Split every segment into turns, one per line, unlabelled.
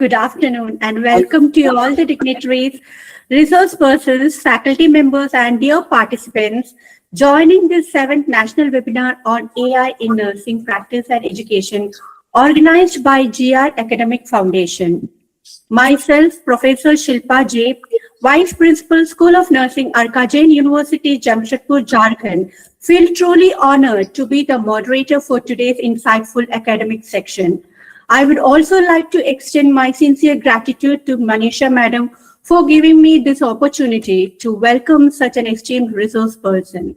Good afternoon and welcome to all the dignitaries, resource persons, faculty members and dear participants joining this 7th National Webinar on AI in Nursing Practice and Education organized by GIAR Academic Foundation. Myself, Professor Shilpa J, Vice Principal, School of Nursing, Arka Jain University, Jamshedpur, Jharkhand, feel truly honored to be the moderator for today's insightful academic section. I would also like to extend my sincere gratitude to Manisha Madam for giving me this opportunity to welcome such an esteemed resource person.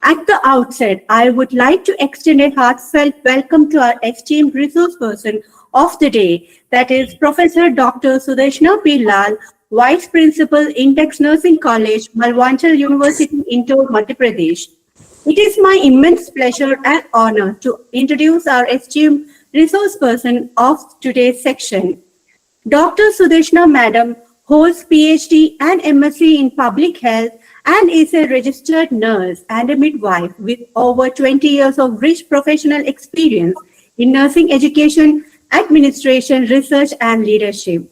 At the outset, I would like to extend a heartfelt welcome to our esteemed resource person of the day, that is Professor Dr. Sudershna P. Vice Principal, Intex Nursing College, Malwanchal University, Indore, Madhya Pradesh. It is my immense pleasure and honor to introduce our esteemed resource person of today's section. Dr. Sudershna Madam holds PhD and MSc in Public Health and is a registered nurse and a midwife with over 20 years of rich professional experience in nursing education, administration, research, and leadership.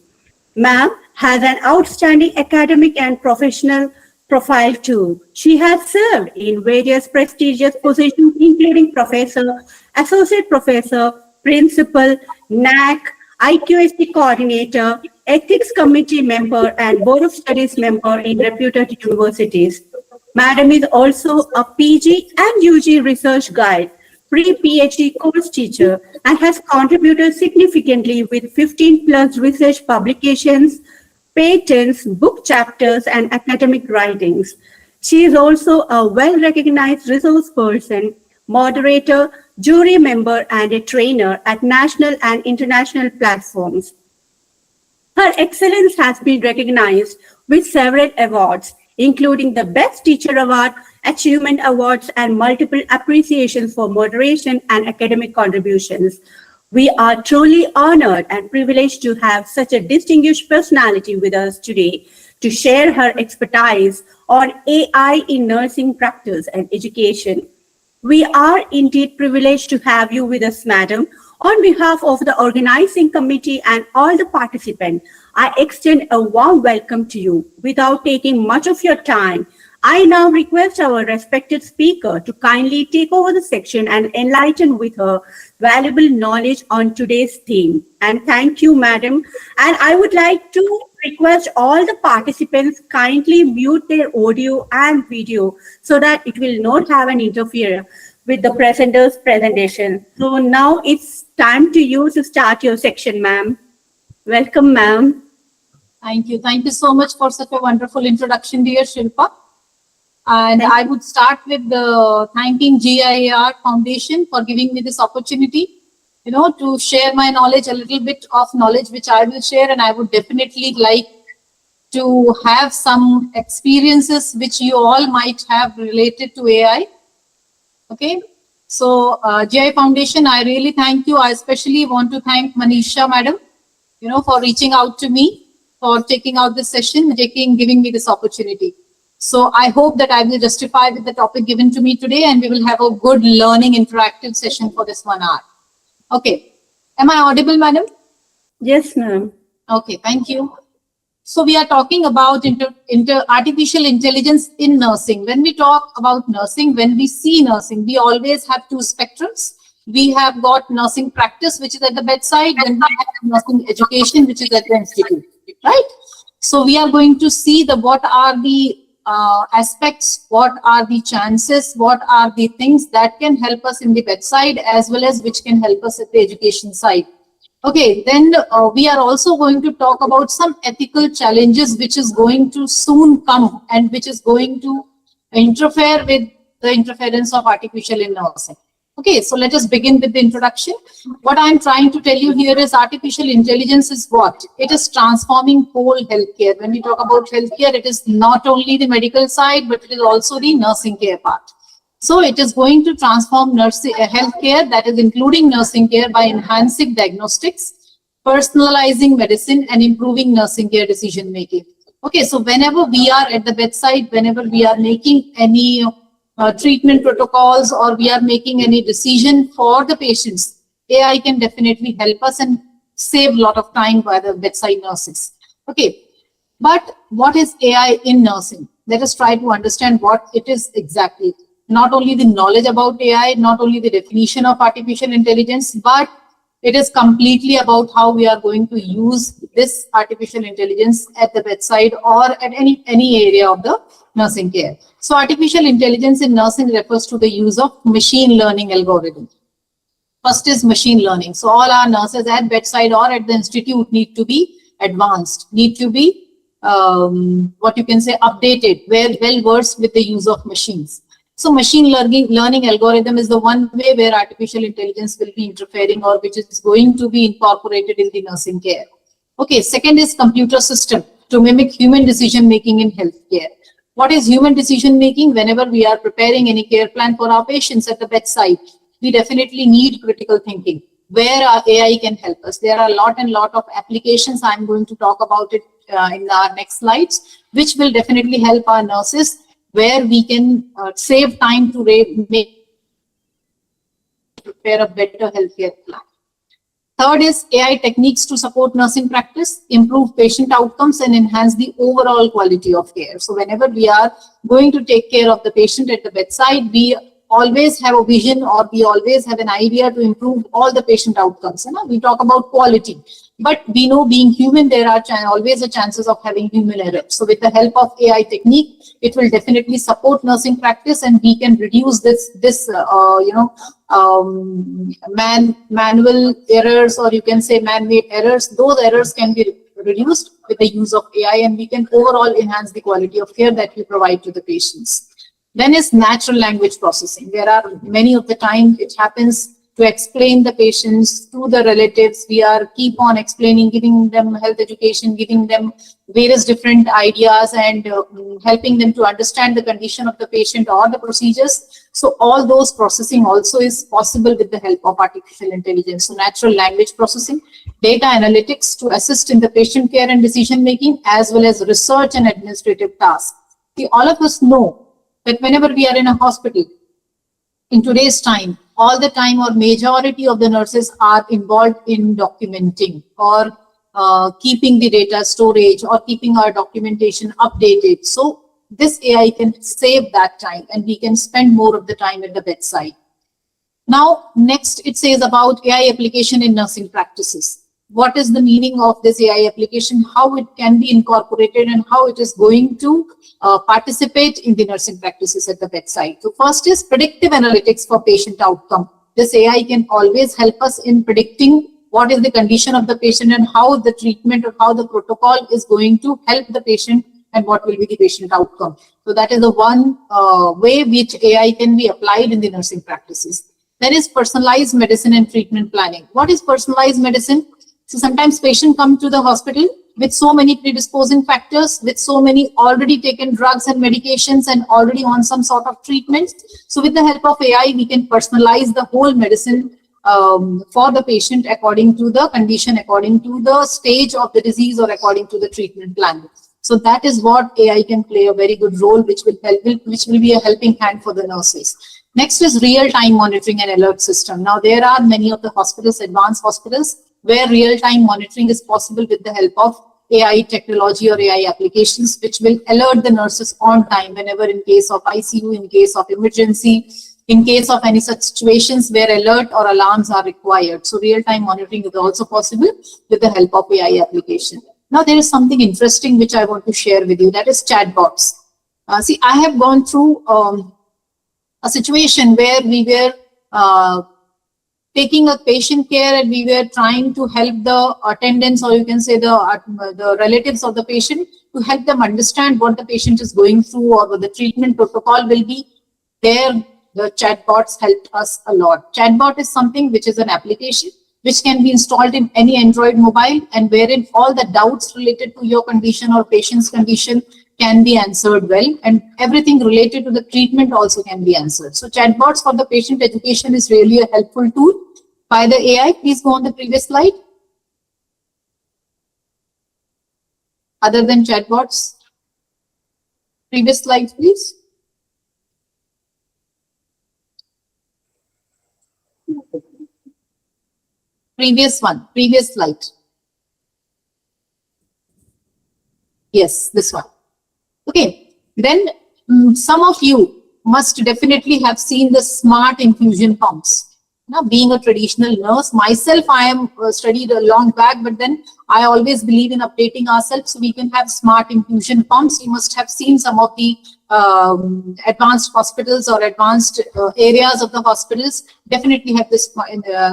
Ma'am has an outstanding academic and professional profile too. She has served in various prestigious positions including Professor, Associate Professor, Principal, NAC, IQSC Coordinator, Ethics Committee Member, and Board of Studies Member in reputed universities. Madam is also a PG and UG research guide, pre-PhD course teacher, and has contributed significantly with 15 plus research publications, patents, book chapters, and academic writings. She is also a well-recognized resource person, moderator, jury member, and a trainer at national and international platforms. Her excellence has been recognized with several awards, including the Best Teacher Award, Achievement Awards, and multiple appreciations for moderation and academic contributions. We are truly honored and privileged to have such a distinguished personality with us today to share her expertise on AI in nursing practice and education. We are indeed privileged to have you with us, Madam. On behalf of the organizing committee and all the participants, I extend a warm welcome to you. Without taking much of your time, I now request our respected speaker to kindly take over the section and enlighten with her valuable knowledge on today's theme. And thank you, Madam. And I would like to request all the participants kindly mute their audio and video so that it will not have an interfere with the presenter's presentation. So now it's time to you to start your section, ma'am. Welcome, ma'am.
Thank you. Thank you so much for such a wonderful introduction, dear Shilpa. And I would start with thanking GIAR Foundation for giving me this opportunity, to share my knowledge, a little bit of knowledge which I will share, and I would definitely like to have some experiences which you all might have related to AI. Okay, so GIAR Foundation, I really thank you. I especially want to thank Manisha Madam, for reaching out to me, for taking out this session, giving me this opportunity. So I hope that I will justify with the topic given to me today, and we will have a good learning interactive session for this 1 hour. Okay. Am I audible, Madam?
Yes, ma'am.
Okay, thank you. So we are talking about artificial intelligence in nursing. When we talk about nursing, when we see nursing, we always have two spectrums. We have got nursing practice, which is at the bedside, then we have nursing education, which is at the institute, right? So we are going to see what are the aspects, what are the chances, what are the things that can help us in the bedside as well as which can help us at the education side. Okay, then we are also going to talk about some ethical challenges which is going to soon come and which is going to interfere with the interference of artificial in nursing. Okay, so let us begin with the introduction. What I'm trying to tell you here is artificial intelligence is what? It is transforming whole healthcare. When we talk about healthcare, it is not only the medical side, but it is also the nursing care part. So it is going to transform healthcare, that is including nursing care, by enhancing diagnostics, personalizing medicine, and improving nursing care decision making. Okay, so whenever we are at the bedside, whenever we are making any treatment protocols or we are making any decision for the patients, AI can definitely help us, and save a lot of time by the bedside nurses. Okay, but what is AI in nursing? Let us try to understand what it is exactly. Not only the knowledge about AI, not only the definition of artificial intelligence, but it is completely about how we are going to use this artificial intelligence at the bedside or at any area of the nursing care. So artificial intelligence in nursing refers to the use of machine learning algorithm. First is machine learning. So all our nurses at bedside or at the institute need to be advanced, need to be what you can say updated, well versed with the use of machines. So machine learning algorithm is the one way where artificial intelligence will be interfering or which is going to be incorporated in the nursing care. Okay, second is computer system to mimic human decision making in healthcare. What is human decision making? Whenever we are preparing any care plan for our patients at the bedside, we definitely need critical thinking where our AI can help us. There are a lot of applications. I'm going to talk about it in our next slides, which will definitely help our nurses where we can save time to prepare a better healthcare plan. Third is AI techniques to support nursing practice, improve patient outcomes, and enhance the overall quality of care. So whenever we are going to take care of the patient at the bedside, we always have a vision or we always have an idea to improve all the patient outcomes. We talk about quality, but we know being human, there are always a chances of having human error. So with the help of AI technique, it will definitely support nursing practice and we can reduce manual errors, or you can say man-made errors. Those errors can be reduced with the use of AI and we can overall enhance the quality of care that we provide to the patients. Then is natural language processing. There are many of the time it happens to explain the patients to the relatives. We are keep on explaining, giving them health education, giving them various different ideas and helping them to understand the condition of the patient or the procedures. So all those processing also is possible with the help of artificial intelligence. So natural language processing, data analytics to assist in the patient care and decision making, as well as research and administrative tasks. See, all of us know that whenever we are in a hospital, in today's time, all the time or majority of the nurses are involved in documenting or keeping the data storage or keeping our documentation updated. So this AI can save that time and we can spend more of the time at the bedside. Now, next it says about AI application in nursing practices. What is the meaning of this AI application, how it can be incorporated and how it is going to participate in the nursing practices at the bedside. So first is predictive analytics for patient outcome. This AI can always help us in predicting what is the condition of the patient and how the treatment or how the protocol is going to help the patient and what will be the patient outcome. So that is the one way which AI can be applied in the nursing practices. Then is personalized medicine and treatment planning. What is personalized medicine? So sometimes patients come to the hospital with so many predisposing factors, with so many already taken drugs and medications and already on some sort of treatments. So with the help of AI, we can personalize the whole medicine for the patient according to the condition, according to the stage of the disease or according to the treatment plan. So that is what AI can play a very good role, which will be a helping hand for the nurses. Next is real-time monitoring and alert system. Now there are many of the hospitals, advanced hospitals, where real-time monitoring is possible with the help of AI technology or AI applications, which will alert the nurses on time whenever in case of ICU, in case of emergency, in case of any such situations where alert or alarms are required. So real-time monitoring is also possible with the help of AI application. Now there is something interesting which I want to share with you, that is chatbots. See, I have gone through a situation where we were taking a patient care and we were trying to help the attendants, or you can say the relatives of the patient, to help them understand what the patient is going through or what the treatment protocol will be. There, the chatbots helped us a lot. Chatbot is something which is an application which can be installed in any Android mobile and wherein all the doubts related to your condition or patient's condition can be answered well, and everything related to the treatment also can be answered. So chatbots for the patient education is really a helpful tool by the AI. Please go on the previous slide. Other than chatbots, previous slide, please. Previous one, previous slide. Yes, this one. Okay, then some of you must definitely have seen the smart infusion pumps. Now, being a traditional nurse, myself, I am studied a long back, but then I always believe in updating ourselves so we can have smart infusion pumps. You must have seen some of the advanced hospitals or advanced areas of the hospitals definitely have this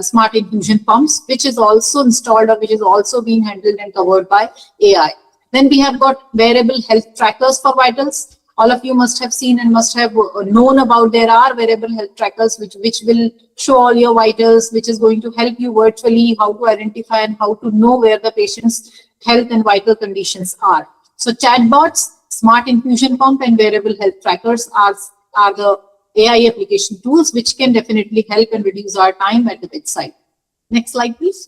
smart infusion pumps, which is also installed or which is also being handled and covered by AI. Then we have got wearable health trackers for vitals. All of you must have seen and must have known about there are wearable health trackers which will show all your vitals, which is going to help you virtually how to identify and how to know where the patient's health and vital conditions are. So chatbots, smart infusion pump and wearable health trackers are the AI application tools which can definitely help and reduce our time at the bedside. Next slide, please.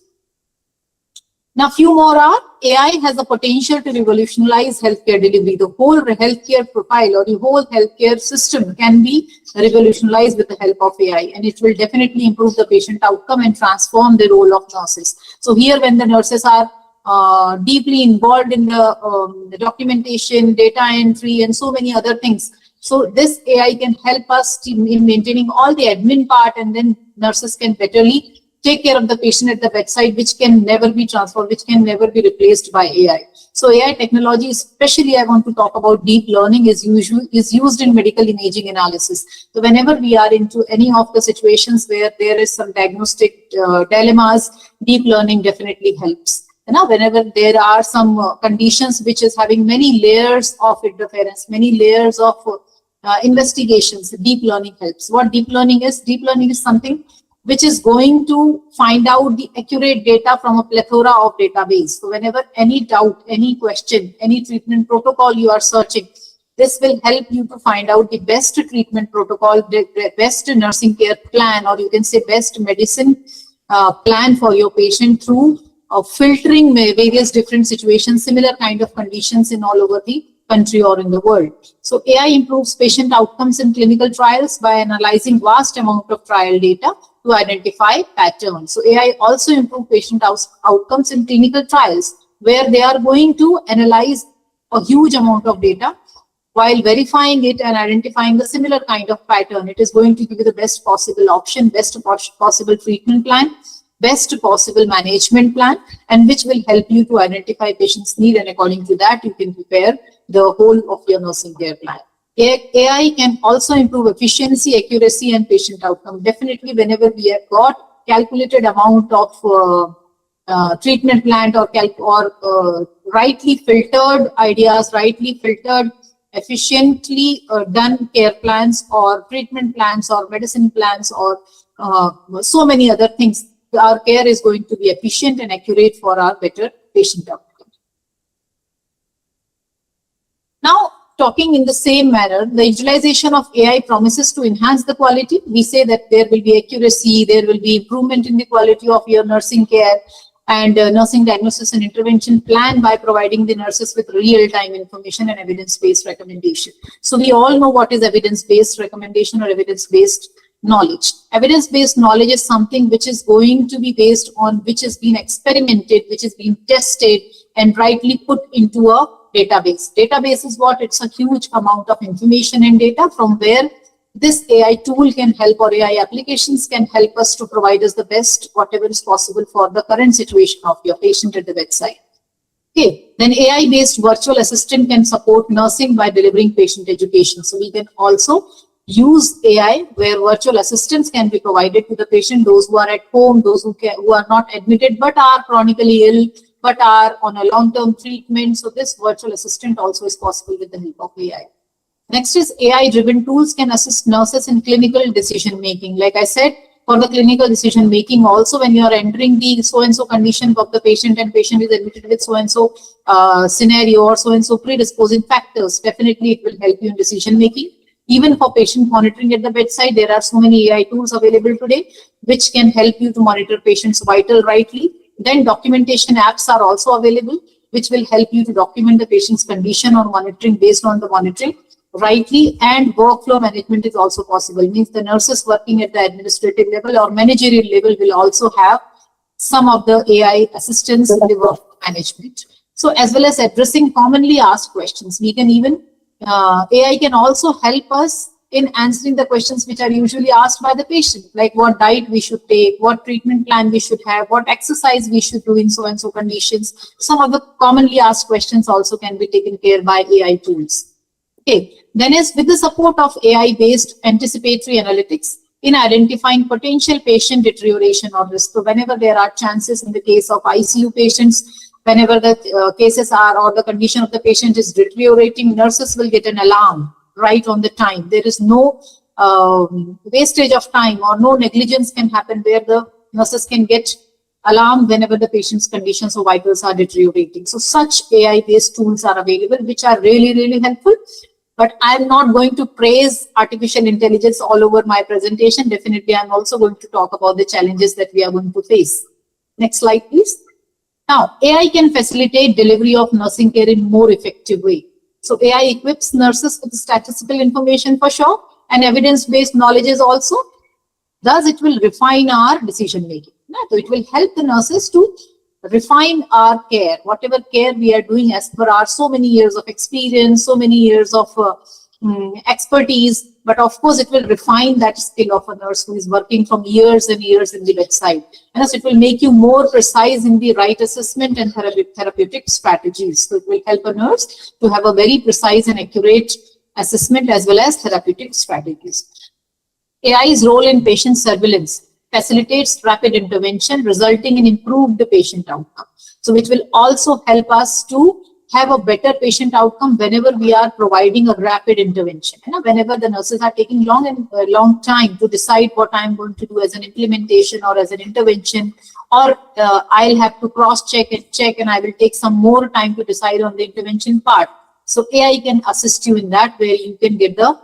Now, few more are AI has the potential to revolutionize healthcare delivery. The whole healthcare profile or the whole healthcare system can be revolutionized with the help of AI, and it will definitely improve the patient outcome and transform the role of nurses. So here, when the nurses are deeply involved in the documentation, data entry, and so many other things, so this AI can help us in maintaining all the admin part, and then nurses can betterly take care of the patient at the bedside, which can never be transformed, which can never be replaced by AI. So AI technology, especially I want to talk about deep learning, is used in medical imaging analysis. So whenever we are into any of the situations where there is some diagnostic dilemmas, deep learning definitely helps. Now, whenever there are some conditions which is having many layers of interference, many layers of investigations, deep learning helps. What deep learning is? Deep learning is something which is going to find out the accurate data from a plethora of database. So whenever any doubt, any question, any treatment protocol you are searching, this will help you to find out the best treatment protocol, the best nursing care plan, or you can say best medicine plan for your patient through filtering various different situations, similar kind of conditions in all over the country or in the world. So AI improves patient outcomes in clinical trials by analyzing vast amount of trial data to identify patterns. So AI also improves patient outcomes in clinical trials where they are going to analyze a huge amount of data while verifying it and identifying the similar kind of pattern. It is going to give you the best possible option, best possible treatment plan, best possible management plan, and which will help you to identify patient's need, and according to that you can prepare the whole of your nursing care plan. AI can also improve efficiency, accuracy, and patient outcome. Definitely, whenever we have got calculated amount of treatment plan or rightly filtered ideas, rightly filtered, efficiently done care plans or treatment plans or medicine plans or so many other things, our care is going to be efficient and accurate for our better patient outcome. Now, talking in the same manner, the utilization of AI promises to enhance the quality. We say that there will be accuracy, there will be improvement in the quality of your nursing care and nursing diagnosis and intervention plan by providing the nurses with real-time information and evidence-based recommendation. So we all know what is evidence-based recommendation or evidence-based knowledge. Evidence-based knowledge is something which is going to be based on which has been experimented, which has been tested and rightly put into a database. Database is what? It's a huge amount of information and data from where this AI tool can help, or AI applications can help us to provide us the best, whatever is possible for the current situation of your patient at the bedside. Okay, then AI-based virtual assistant can support nursing by delivering patient education. So we can also use AI where virtual assistants can be provided to the patient, those who are at home, those who are not admitted but are chronically ill, but are on a long-term treatment. So this virtual assistant also is possible with the help of AI. Next is AI-driven tools can assist nurses in clinical decision-making. Like I said, for the clinical decision-making also, when you are entering the so-and-so condition of the patient and patient is admitted with so-and-so scenario or so-and-so predisposing factors, definitely it will help you in decision-making. Even for patient monitoring at the bedside, there are so many AI tools available today, which can help you to monitor patients' vital rightly. Then documentation apps are also available, which will help you to document the patient's condition or monitoring based on the monitoring rightly. And workflow management is also possible. Means the nurses working at the administrative level or managerial level will also have some of the AI assistance in the work management. So as well as addressing commonly asked questions, we can even, AI can also help us in answering the questions which are usually asked by the patient, like what diet we should take, what treatment plan we should have, what exercise we should do in so and so conditions. Some of the commonly asked questions also can be taken care by AI tools. Okay, then is with the support of AI-based anticipatory analytics in identifying potential patient deterioration or risk. So whenever there are chances in the case of ICU patients, whenever the cases are or the condition of the patient is deteriorating, nurses will get an alarm right on the time. There is no wastage of time or no negligence can happen where the nurses can get alarm whenever the patient's conditions or vitals are deteriorating. So such AI-based tools are available, which are really, really helpful. But I'm not going to praise artificial intelligence all over my presentation. Definitely, I'm also going to talk about the challenges that we are going to face. Next slide, please. Now, AI can facilitate delivery of nursing care in more effective way. So AI equips nurses with statistical information for sure, and evidence-based knowledge is also. Thus, it will refine our decision making. So it will help the nurses to refine our care, whatever care we are doing as per our so many years of experience, so many years of expertise. But of course, it will refine that skill of a nurse who is working from years and years in the bedside. And thus, it will make you more precise in the right assessment and therapeutic strategies. So it will help a nurse to have a very precise and accurate assessment as well as therapeutic strategies. AI's role in patient surveillance facilitates rapid intervention, resulting in improved patient outcome. So which will also help us to have a better patient outcome whenever we are providing a rapid intervention. Whenever the nurses are taking long time to decide what I'm going to do as an implementation or as an intervention, or I'll have to cross-check and check, and I will take some more time to decide on the intervention part. So AI can assist you in that, where you can get the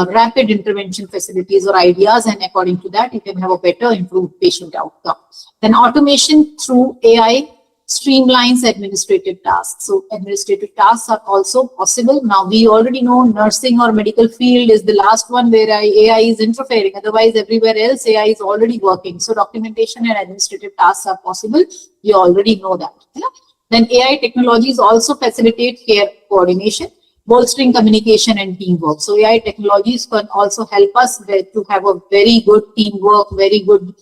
rapid intervention facilities or ideas, and according to that, you can have a better improved patient outcome. Then automation through AI streamlines administrative tasks. So administrative tasks are also possible. Now we already know nursing or medical field is the last one where AI is interfering. Otherwise, everywhere else AI is already working. So documentation and administrative tasks are possible. You already know that. Then AI technologies also facilitate care coordination, bolstering communication and teamwork. So AI technologies can also help us to have a very good teamwork, very good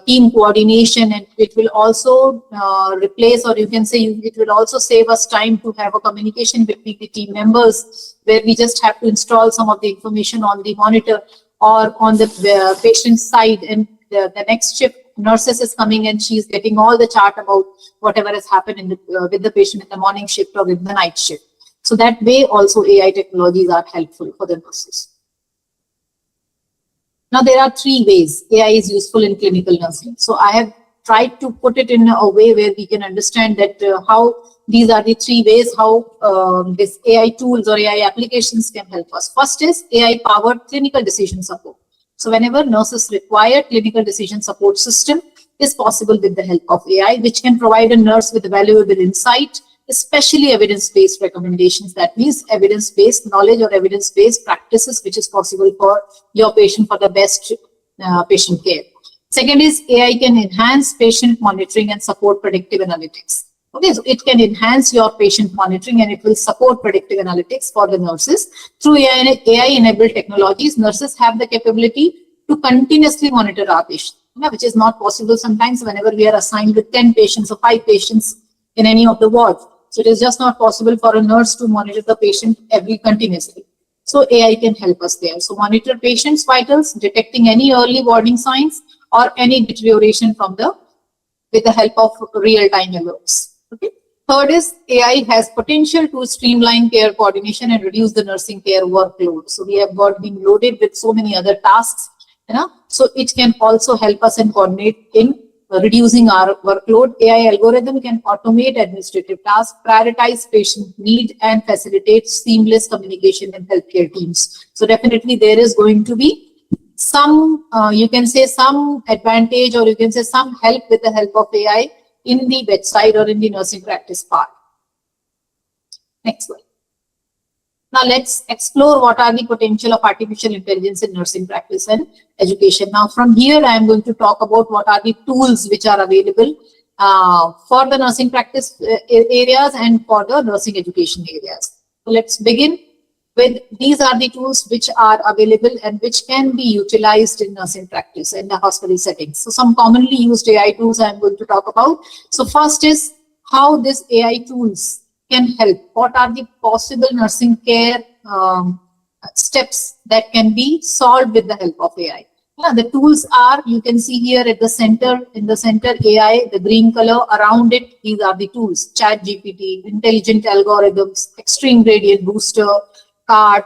team coordination, and it will also replace, or you can say it will also save us time to have a communication between the team members, where we just have to install some of the information on the monitor or on the patient side, and the next shift nurses is coming and she's getting all the chart about whatever has happened in the, with the patient in the morning shift or with the night shift. So that way also AI technologies are helpful for the nurses. Now there are three ways AI is useful in clinical nursing. So I have tried to put it in a way where we can understand that how these are the three ways how this AI tools or AI applications can help us. First is AI powered clinical decision support. So whenever nurses require clinical decision support system is possible with the help of AI, which can provide a nurse with valuable insight, especially evidence-based recommendations. That means evidence-based knowledge or evidence-based practices, which is possible for your patient for the best patient care. Second is AI can enhance patient monitoring and support predictive analytics. Okay, so it can enhance your patient monitoring and it will support predictive analytics for the nurses. Through AI-enabled technologies, nurses have the capability to continuously monitor our patient, which is not possible sometimes whenever we are assigned with 10 patients or 5 patients in any of the wards. So it is just not possible for a nurse to monitor the patient continuously. So AI can help us there. So monitor patients' vitals, detecting any early warning signs or any deterioration from with the help of real-time alerts. Okay. Third is AI has potential to streamline care coordination and reduce the nursing care workload. So we have been loaded with so many other tasks, so it can also help us and coordinate in reducing our workload. AI algorithm can automate administrative tasks, prioritize patient need, and facilitate seamless communication in healthcare teams. So definitely there is going to be some, you can say some advantage, or you can say some help with the help of AI in the bedside or in the nursing practice part. Next one. Now let's explore what are the potential of artificial intelligence in nursing practice and education. Now from here, I am going to talk about what are the tools which are available for the nursing practice areas and for the nursing education areas. So let's begin with these are the tools which are available and which can be utilized in nursing practice in the hospital settings. So some commonly used AI tools I am going to talk about. So first is how this AI tools can help. What are the possible nursing care steps that can be solved with the help of AI? Yeah, the tools are, you can see here at the center, in the center AI, the green color, around it, these are the tools, Chat GPT, intelligent algorithms, extreme gradient booster, CART,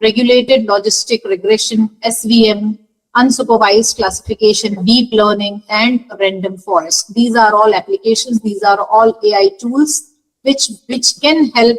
regulated logistic regression, SVM, unsupervised classification, deep learning, and random forest. These are all applications, these are all AI tools which can help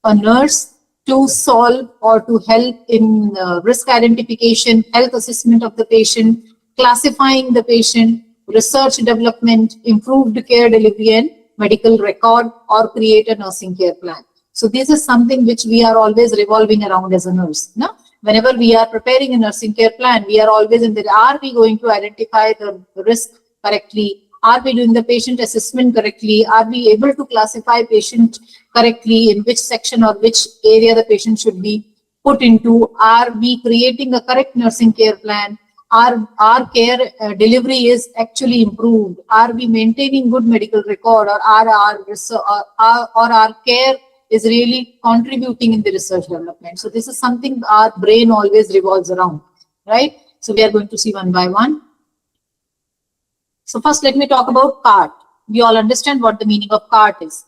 a nurse to solve or to help in risk identification, health assessment of the patient, classifying the patient, research development, improved care delivery and medical record, or create a nursing care plan. So this is something which we are always revolving around as a nurse. No? Whenever we are preparing a nursing care plan, we are always in the, are we going to identify the risk correctly? Are we doing the patient assessment correctly? Are we able to classify patient correctly in which section or which area the patient should be put into? Are we creating a correct nursing care plan? Our care delivery is actually improved? Are we maintaining good medical record, or our care is really contributing in the research development? So this is something our brain always revolves around, right? So we are going to see one by one. So first, let me talk about cart. We all understand what the meaning of cart is.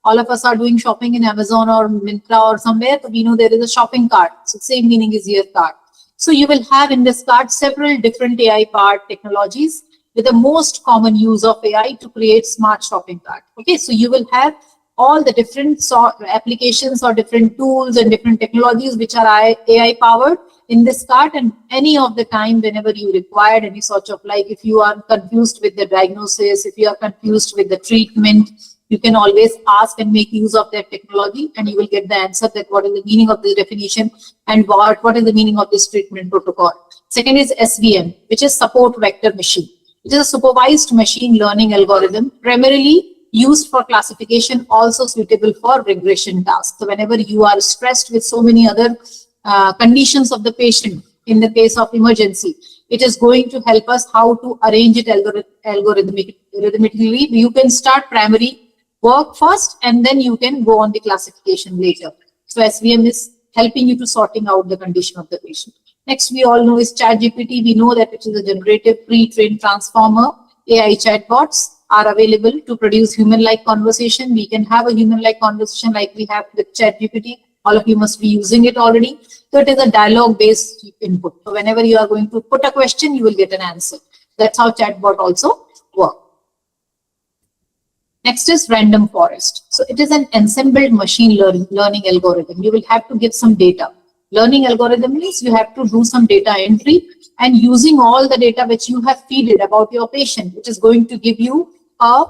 All of us are doing shopping in Amazon or Myntra or somewhere. So we know there is a shopping cart. So same meaning is here, cart. So you will have in this cart several different AI powered technologies with the most common use of AI to create smart shopping cart. Okay, so you will have all the different applications or different tools and different technologies which are AI powered in this cart, and any of the time whenever you required any sort of, like if you are confused with the diagnosis, if you are confused with the treatment, you can always ask and make use of that technology, and you will get the answer that what is the meaning of this definition and what is the meaning of this treatment protocol. Second is SVM, which is support vector machine. It is a supervised machine learning algorithm primarily used for classification, also suitable for regression tasks. So whenever you are stressed with so many other conditions of the patient in the case of emergency, it is going to help us how to arrange it algorithmically. You can start primary work first and then you can go on the classification later. So SVM is helping you to sorting out the condition of the patient. Next, we all know is Chat GPT. We know that it is a generative pre-trained transformer. AI chatbots are available to produce human-like conversation. We can have a human-like conversation like we have with Chat GPT. All of you must be using it already. So it is a dialogue-based input. So whenever you are going to put a question, you will get an answer. That's how chatbot also works. Next is random forest. So it is an ensembled machine learning algorithm. You will have to give some data. Learning algorithm means you have to do some data entry, and using all the data which you have fed about your patient, which is going to give you a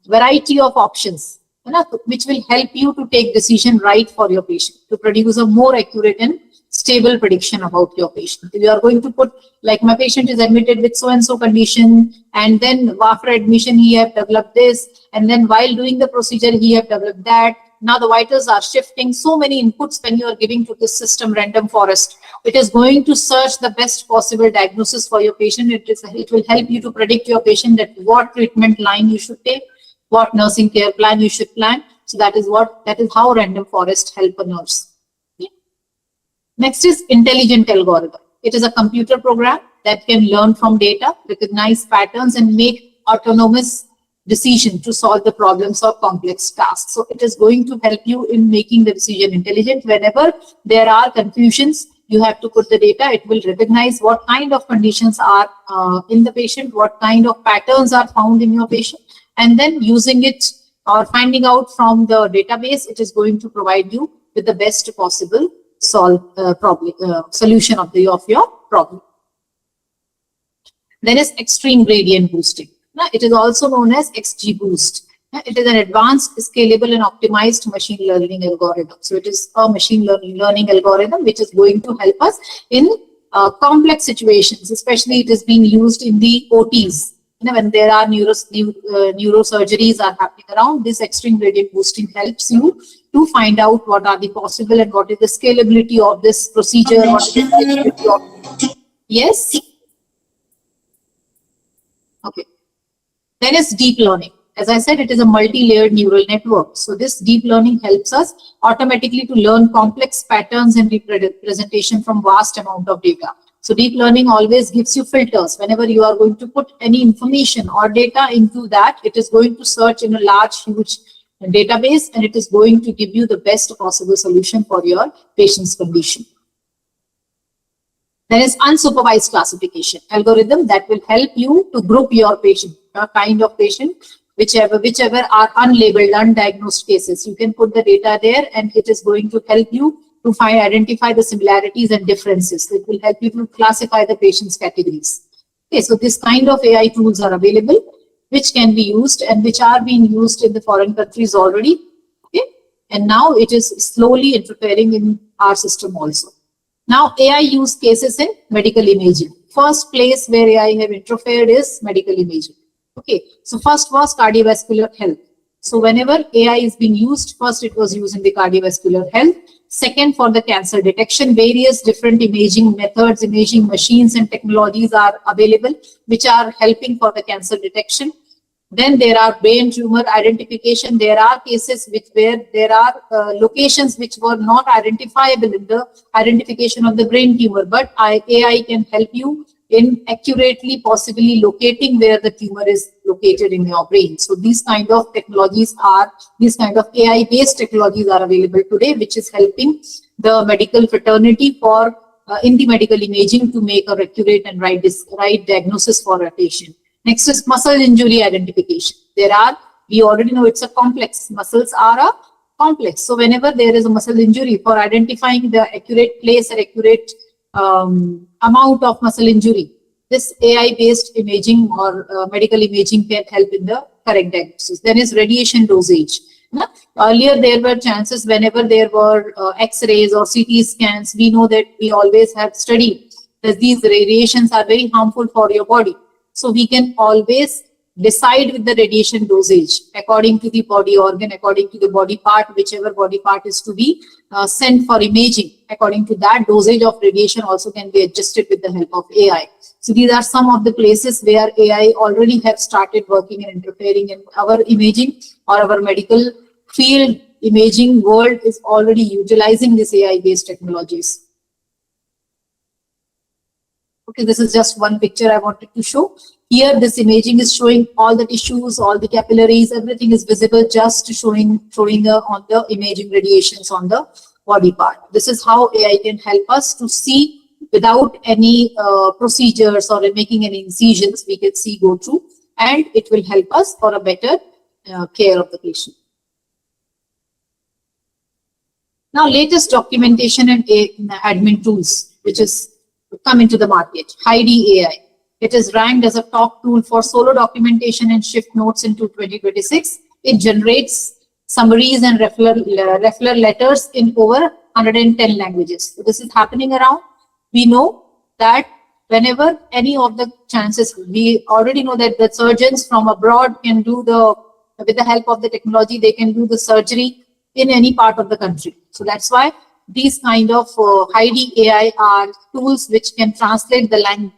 variety of options, which will help you to take decision right for your patient, to produce a more accurate and stable prediction about your patient. If you are going to put, like, my patient is admitted with so-and-so condition, and then after admission he have developed this, and then while doing the procedure he have developed that. Now the vitals are shifting. So many inputs when you are giving to this system, random forest. It is going to search the best possible diagnosis for your patient. It will help you to predict your patient that what treatment line you should take, what nursing care plan you should plan. So that is how random forest help a nurse. Okay. Next is intelligent algorithm. It is a computer program that can learn from data, recognize patterns, and make autonomous decision to solve the problems of complex tasks. So it is going to help you in making the decision intelligent. Whenever there are confusions, you have to put the data. It will recognize what kind of conditions are in the patient, what kind of patterns are found in your patient, and then using it or finding out from the database, it is going to provide you with the best possible solution of your problem. Then is extreme gradient boosting. Now, it is also known as XGBoost. It is an advanced, scalable, and optimized machine learning algorithm. So it is a machine learning algorithm which is going to help us in complex situations. Especially it is being used in the OTs. When there are neurosurgeries are happening around, this extreme gradient boosting helps you to find out what are the possible and what is the scalability of this procedure. What is the scalability of, yes. Okay. Then is deep learning. As I said, it is a multi-layered neural network. So this deep learning helps us automatically to learn complex patterns and representation from vast amount of data. So deep learning always gives you filters. Whenever you are going to put any information or data into that, it is going to search in a large, huge database, and it is going to give you the best possible solution for your patient's condition. There is unsupervised classification algorithm that will help you to group your patient, kind of patient, whichever are unlabeled, undiagnosed cases. You can put the data there, and it is going to help you to identify the similarities and differences. It will help you to classify the patient's categories. Okay, so this kind of AI tools are available, which can be used and which are being used in the foreign countries already. Okay, and now it is slowly interfering in our system also. Now, AI use cases in medical imaging. First place where AI have interfered is medical imaging. Okay, so first was cardiovascular health. So whenever AI is being used, first it was used in the cardiovascular health. Second, for the cancer detection, various different imaging methods, imaging machines and technologies are available, which are helping for the cancer detection. Then there are brain tumor identification. There are cases where there are locations which were not identifiable in the identification of the brain tumor, but AI can help you in accurately possibly locating where the tumor is located in your brain. So these kind of technologies are, these kind of AI-based technologies are available today, which is helping the medical fraternity for in the medical imaging to make a accurate and right diagnosis for a patient. Next is muscle injury identification. We already know it's a complex. Muscles are a complex. So whenever there is a muscle injury, for identifying the accurate place or accurate amount of muscle injury, this AI-based imaging or medical imaging can help in the correct diagnosis. Then is radiation dosage. Earlier, there were chances whenever there were X-rays or CT scans. We know that we always have studied that these radiations are very harmful for your body. So we can always decide with the radiation dosage according to the body organ, according to the body part, whichever body part is to be sent for imaging. According to that, dosage of radiation also can be adjusted with the help of AI. So these are some of the places where AI already have started working and interfering in our imaging, or our medical field imaging world is already utilizing this AI-based technologies. Okay, this is just one picture I wanted to show. Here, this imaging is showing all the tissues, all the capillaries, everything is visible, just showing on the imaging radiations on the body part. This is how AI can help us to see without any procedures or making any incisions. We can see go through, and it will help us for a better care of the patient. Now, latest documentation and admin tools, which is come into the market. HIDE AI. It is ranked as a top tool for solo documentation and shift notes into 2026. It generates summaries and referral letters in over 110 languages. So this is happening around. We know that whenever any of the chances, we already know that the surgeons from abroad can do with the help of the technology, they can do the surgery in any part of the country. So that's why these kind of HIDE AI are tools which can translate the language.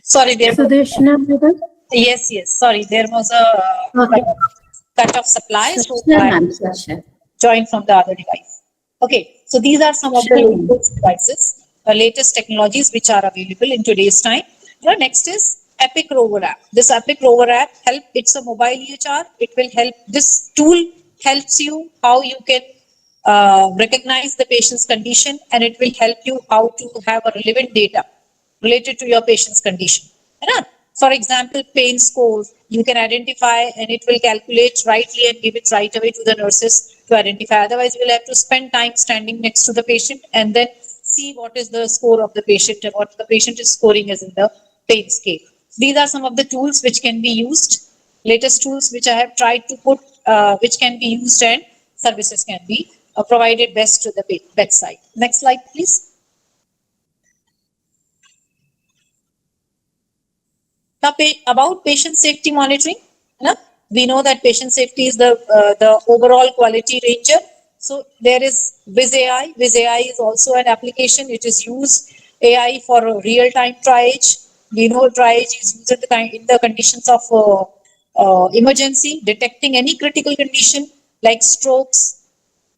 Sorry, there.
Sudershna,
Yes. Sorry, there was a cut of supply. So I joined from the other device. Okay, so these are some of the latest devices, latest technologies which are available in today's time. Next is Epic Rover app. This Epic Rover app it's a mobile EHR. It will help. This tool helps you how you can recognize the patient's condition, and it will help you how to have a relevant data related to your patient's condition. For example, pain scores, you can identify and it will calculate rightly and give it right away to the nurses to identify. Otherwise, you will have to spend time standing next to the patient and then see what is the score of the patient and what the patient is scoring as in the pain scale. These are some of the tools which can be used, latest tools which I have tried to put, which can be used, and services can be provided best to the bedside. Next slide, please. Now, about patient safety monitoring, we know that patient safety is the overall quality ranger. So there is WizAI. WizAI is also an application. It is used AI for real-time triage. We know triage is used in the conditions of emergency, detecting any critical condition like strokes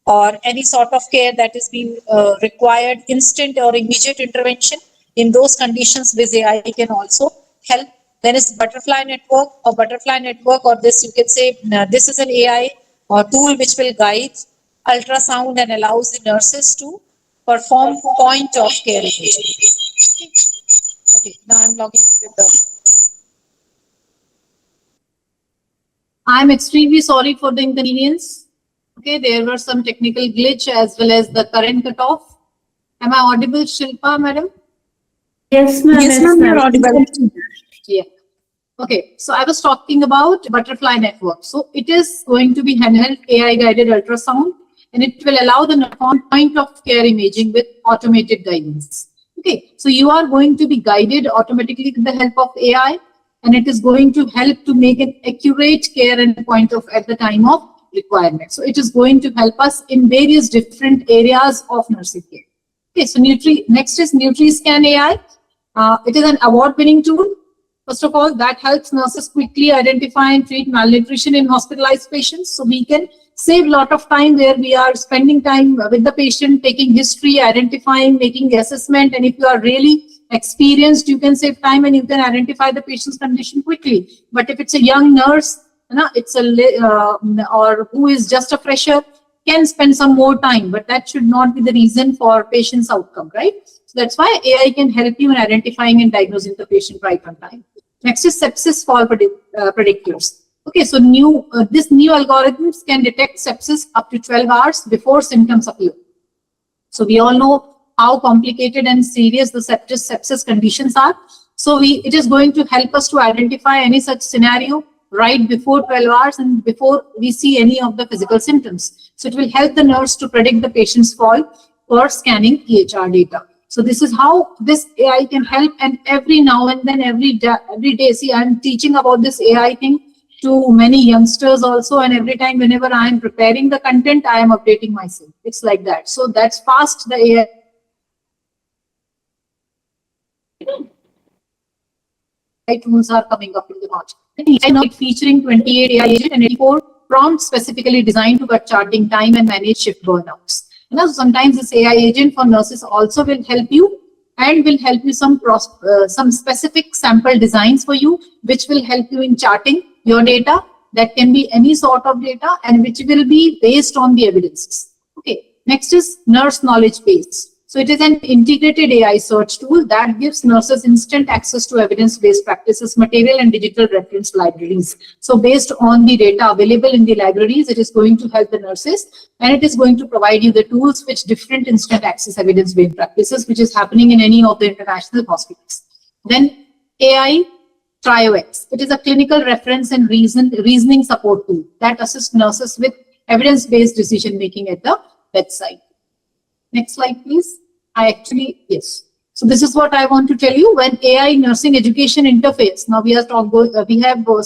or any sort of care that is being required, instant or immediate intervention. In those conditions, WizAI can also help. Then is butterfly network, or this you can say this is an AI or tool which will guide ultrasound and allows the nurses to perform point of care imaging. Okay, now I'm logging in with the. I'm extremely sorry for the inconvenience. Okay, there were some technical glitch as well as the current cutoff. Am I audible, Shilpa, madam?
Yes, ma'am.
Yes, ma'am, you're audible. Yeah. Okay, so I was talking about butterfly network. So it is going to be handheld AI guided ultrasound, and it will allow the point of care imaging with automated guidance. Okay, so you are going to be guided automatically with the help of AI, and it is going to help to make an accurate care and point of at the time of requirement. So it is going to help us in various different areas of nursing care. Okay, so next is NutriScan AI. It is an award-winning tool. First of all, that helps nurses quickly identify and treat malnutrition in hospitalized patients. So we can save a lot of time where we are spending time with the patient, taking history, identifying, making assessment. And if you are really experienced, you can save time and you can identify the patient's condition quickly. But if it's a young nurse, or who is just a fresher, can spend some more time, but that should not be the reason for patient's outcome, right? So that's why AI can help you in identifying and diagnosing the patient right on time. Next is sepsis fall predictors. Okay, so this new algorithms can detect sepsis up to 12 hours before symptoms appear. So we all know how complicated and serious the sepsis conditions are. So it is going to help us to identify any such scenario right before 12 hours and before we see any of the physical symptoms. So it will help the nurse to predict the patient's fall or scanning EHR data. So this is how this AI can help, and every now and then, every day, see, I'm teaching about this AI thing to many youngsters also, and every time whenever I am preparing the content, I am updating myself. It's like that. So that's fast the AI tools are coming up in the market. And now featuring 28 AI agents and 84 prompts specifically designed to cut charting time and manage shift burnouts. Sometimes this AI agent for nurses also will help you and will help you some specific sample designs for you, which will help you in charting your data. That can be any sort of data and which will be based on the evidences. Okay, next is nurse knowledge base. So it is an integrated AI search tool that gives nurses instant access to evidence-based practices, material and digital reference libraries. So based on the data available in the libraries, it is going to help the nurses, and it is going to provide you the tools which different instant access evidence-based practices, which is happening in any of the international hospitals. Then AI TrioX. It is a clinical reference and reasoning support tool that assists nurses with evidence-based decision-making at the bedside. Next slide, please. Yes. So this is what I want to tell you. When AI nursing education interface, now we have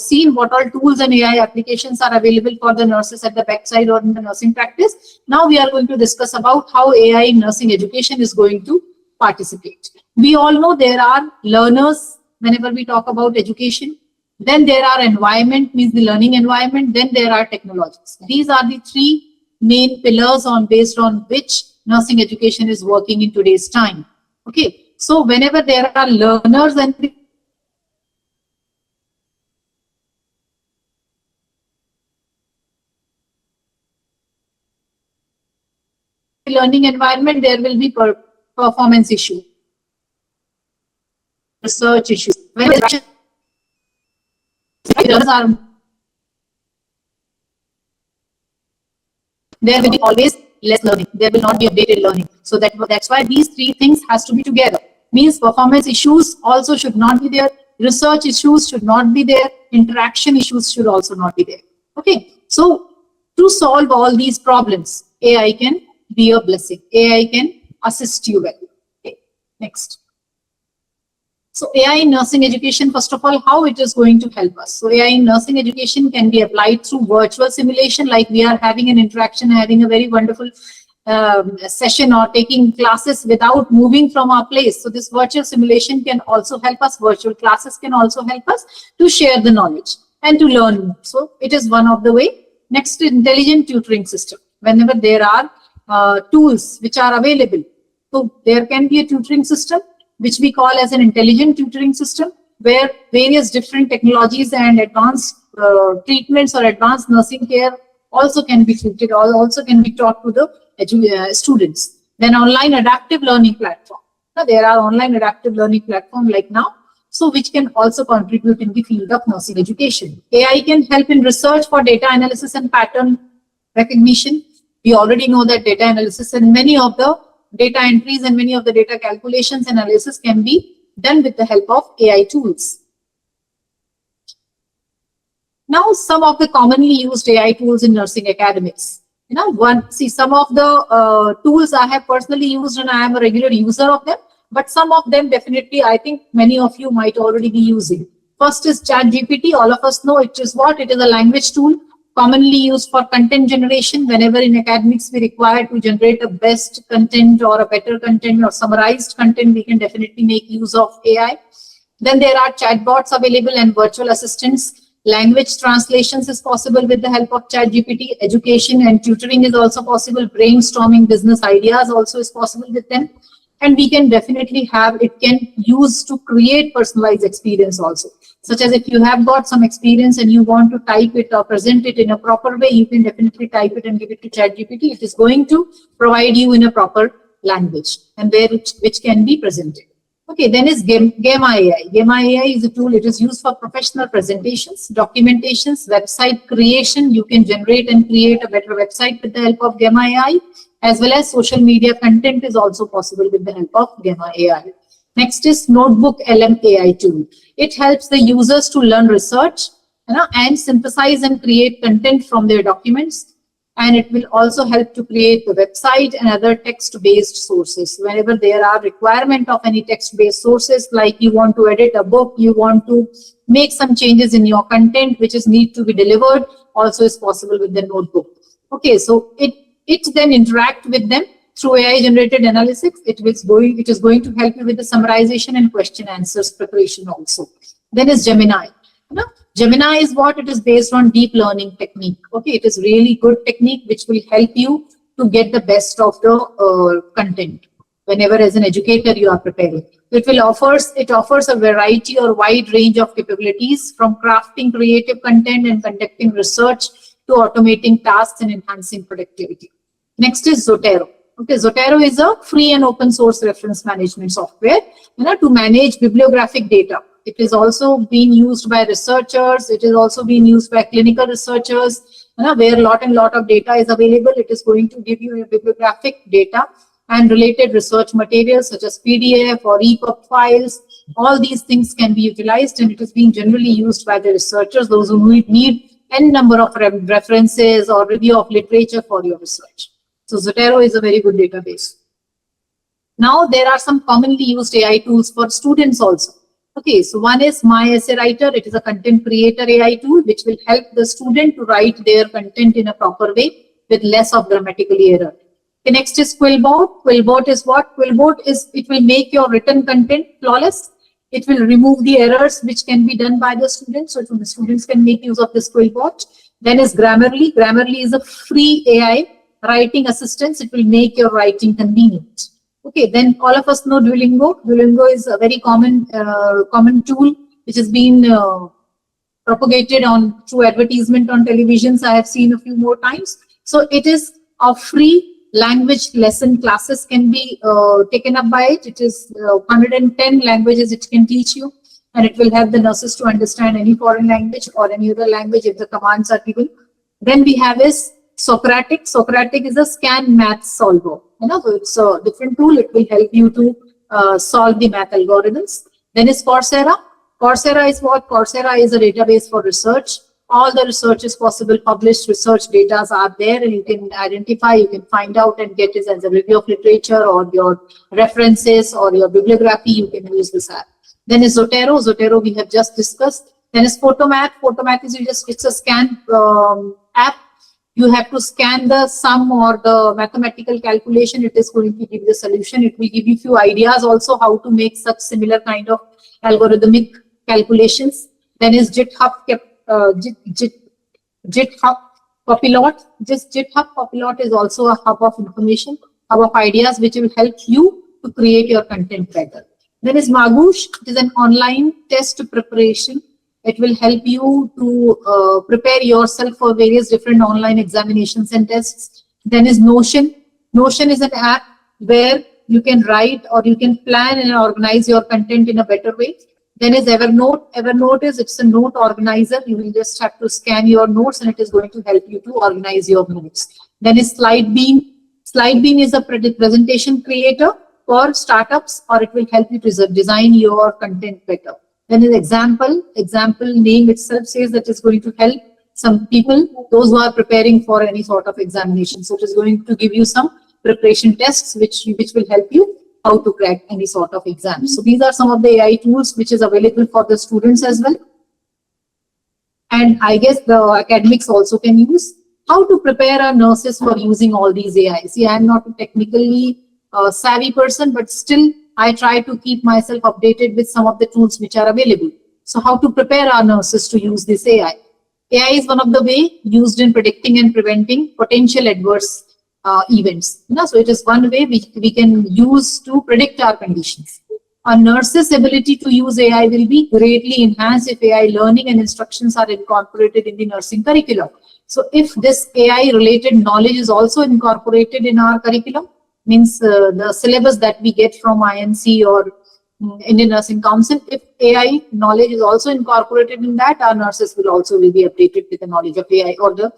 seen what all tools and AI applications are available for the nurses at the bedside or in the nursing practice. Now we are going to discuss about how AI nursing education is going to participate. We all know there are learners whenever we talk about education. Then there are environment, means the learning environment. Then there are technologies. These are the three main pillars based on which nursing education is working in today's time. Okay, so whenever there are learners and learning environment, there will be performance issues, research issues. When there will be always less learning. There will not be updated learning. So that's why these three things has to be together. Means performance issues also should not be there. Research issues should not be there. Interaction issues should also not be there. Okay. So to solve all these problems, AI can be a blessing. AI can assist you well. Okay. Next. So AI in nursing education, first of all, how it is going to help us. So AI in nursing education can be applied through virtual simulation, like we are having an interaction, having a very wonderful session or taking classes without moving from our place. So this virtual simulation can also help us. Virtual classes can also help us to share the knowledge and to learn more. So it is one of the way. Next, intelligent tutoring system. Whenever there are tools which are available, so there can be a tutoring system which we call as an intelligent tutoring system, where various different technologies and advanced treatments or advanced nursing care also can be tutored, or also can be taught to the students. Then online adaptive learning platform. Now, there are online adaptive learning platform like now, so which can also contribute in the field of nursing education. AI can help in research for data analysis and pattern recognition. We already know that data analysis and many of the data entries and many of the data calculations analysis can be done with the help of AI tools. Now, some of the commonly used AI tools in nursing academics. Some of the tools I have personally used and I am a regular user of them, but some of them definitely I think many of you might already be using. First is ChatGPT. All of us know it is what? It is a language tool commonly used for content generation. Whenever in academics we require to generate a best content or a better content or summarized content, we can definitely make use of AI. Then there are chatbots available and virtual assistants. Language translations is possible with the help of ChatGPT. Education and tutoring is also possible. Brainstorming business ideas also is possible with them. And we can definitely have, it can use to create personalized experience also. Such as if you have got some experience and you want to type it or present it in a proper way, you can definitely type it and give it to ChatGPT. It is going to provide you in a proper language and which can be presented. Okay, then is Gamma AI. Gamma AI is a tool. It is used for professional presentations, documentations, website creation. You can generate and create a better website with the help of Gamma AI, as well as social media content is also possible with the help of Gamma AI. Next is Notebook LM AI tool. It helps the users to learn research and synthesize and create content from their documents. And it will also help to create the website and other text-based sources. Whenever there are requirement of any text-based sources, like you want to edit a book, you want to make some changes in your content, which is need to be delivered, also is possible with the notebook. Okay, so it then interact with them through AI generated analysis. It is going to help you with the summarization and question answers preparation also. Then is Gemini. Gemini is what? It is based on deep learning technique. Okay, it is really good technique which will help you to get the best of the content whenever as an educator you are preparing. It offers a variety or wide range of capabilities, from crafting creative content and conducting research to automating tasks and enhancing productivity. Next is Zotero. Okay, Zotero is a free and open source reference management software to manage bibliographic data. It is also being used by researchers. It is also being used by clinical researchers, where a lot of data is available. It is going to give you a bibliographic data and related research materials such as PDF or EPUB files. All these things can be utilized, and it is being generally used by the researchers, those who need n number of references or review of literature for your research. So Zotero is a very good database. Now there are some commonly used AI tools for students also. Okay, so one is My Essay Writer. It is a content creator AI tool which will help the student to write their content in a proper way with less of grammatical error. The next is Quillbot. Quillbot is what? Quillbot is, it will make your written content flawless. It will remove the errors which can be done by the students. So the students can make use of this Quillbot. Then is Grammarly. Grammarly is a free AI writing assistance. It will make your writing convenient. Okay, then all of us know Duolingo. Duolingo is a very common tool which has been propagated through advertisement on televisions. I have seen a few more times. So it is a free Language lesson classes can be taken up by it. It is 110 languages it can teach you, and it will help the nurses to understand any foreign language or any other language if the commands are given. Then we have is Socratic. Socratic is a scan math solver. So it's a different tool. It will help you to solve the math algorithms. Then is Coursera. Coursera is what? Coursera is a database for research. All the research is possible. Published research data are there, and you can identify, you can find out and get it as a review of literature or your references or your bibliography. You can use this app. Then is Zotero. Zotero we have just discussed. Then is Photomath. Photomath is it's a scan app. You have to scan the sum or the mathematical calculation. It is going to give you the solution. It will give you few ideas also how to make such similar kind of algorithmic calculations. Then is GitHub Copilot. This GitHub Copilot is also a hub of information, hub of ideas, which will help you to create your content better. Then is Magoosh. It is an online test preparation. It will help you to prepare yourself for various different online examinations and tests. Then is Notion. Notion is an app where you can write or you can plan and organize your content in a better way. Then is Evernote. Evernote it's a note organizer. You will just have to scan your notes and it is going to help you to organize your notes. Then is Slidebeam. Slidebeam is a presentation creator for startups, or it will help you to design your content better. Then is Example. Example name itself says that it's going to help some people, those who are preparing for any sort of examination. So it is going to give you some preparation tests which will help you how to crack any sort of exam. So these are some of the AI tools which is available for the students as well. And I guess the academics also can use. How to prepare our nurses for using all these AI. See, I am not a technically savvy person, but still I try to keep myself updated with some of the tools which are available. So how to prepare our nurses to use this AI. AI is one of the way used in predicting and preventing potential adverse events. So it is one way we can use to predict our conditions. A nurse's ability to use AI will be greatly enhanced if AI learning and instructions are incorporated in the nursing curriculum. So if this AI related knowledge is also incorporated in our curriculum, means the syllabus that we get from INC or Indian Nursing Council, if AI knowledge is also incorporated in that, our nurses will also be updated with the knowledge of AI or the